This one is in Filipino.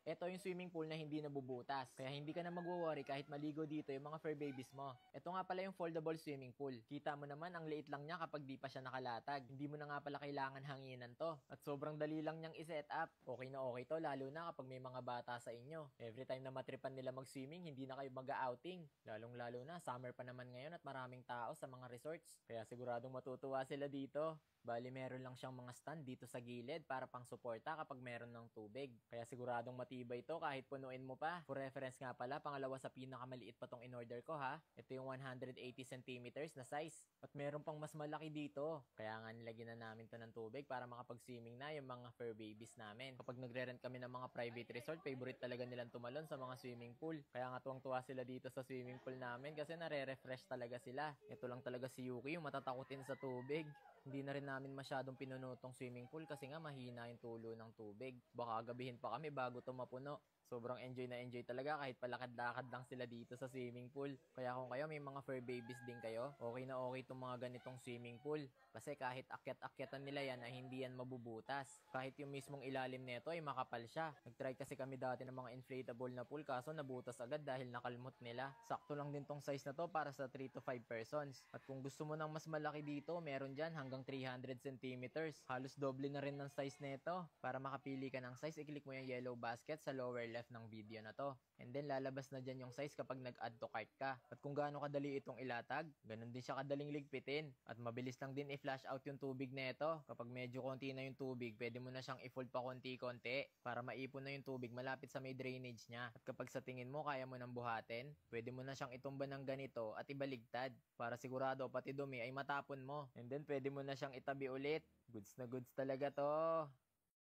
Ito yung swimming pool na hindi nabubutas. Kaya hindi ka na magwo-worry kahit maligo dito yung mga fur babies mo. Ito nga pala yung foldable swimming pool. Kita mo naman ang liit lang niya kapag di pa siya nakalatag. Hindi mo na nga pala kailangan hanginan to. At sobrang dali lang niyang i-set up. Okay na okay to lalo na kapag may mga bata sa inyo. Every time na matripan nila mag-swimming, hindi na kayo mag-outing. Lalong lalo na, summer pa naman ngayon at maraming tao sa mga resorts. Kaya siguradong matutuwa sila dito. Bali, meron lang siyang mga stand dito sa gilid para pang suporta kapag meron ng tubig. Kaya siguradong matibay to kahit punuin mo pa. For reference nga pala, pangalawa sa pinakamaliit pa tong in-order ko ha. Ito yung 180 centimeters na size. At meron pang mas malaki dito. Kaya nga nilagyan na namin to ng tubig para makapag-swimming na yung mga fur babies namin. Kapag nagre-rent kami ng mga private resort, favorite talaga nilang tumalon sa mga swimming pool. Kaya nga tuwang-tuwa sila dito sa swimming pool namin kasi nare-refresh talaga sila. Ito lang talaga si Yuki yung matatakutin sa tubig. Hindi na rin namin masyadong pinuno tong swimming pool kasi nga mahina yung tulo ng tubig. Baka gabihin pa kami bago to mapuno. Sobrang enjoy na enjoy talaga kahit palakad-lakad lang sila dito sa swimming pool. Kaya kung kayo may mga fur babies din kayo, okay na okay itong mga ganitong swimming pool. Kasi kahit akyat-akyatan nila yan ay hindi yan mabubutas. Kahit yung mismong ilalim nito ay makapal siya. Nagtry kasi kami dati ng mga inflatable na pool kaso nabutas agad dahil nakalmot nila. Sakto lang din tong size na to para sa 3 to 5 persons. At kung gusto mo ng mas malaki dito, meron dyan hanggang 300 centimeters. Halos doble na rin ng size nito. Para makapili ka ng size, i-click mo yung yellow basket sa lower left ng video na to. And then lalabas na dyan yung size kapag nag-add to cart ka. At kung gaano kadali itong ilatag, ganun din siya kadaling ligpitin. At mabilis lang din i-flash out yung tubig nito. Kapag medyo konti na yung tubig, pwede mo na siyang i-fold pa konti-konti para maipon na yung tubig malapit sa may drainage niya. At kapag sa tingin mo kaya mo nang buhatin, pwede mo na siyang itumba ng ganito at ibaligtad para sigurado pati dumi ay matapon mo. And then pwede mo na siyang itabi ulit. Goods na goods talaga to.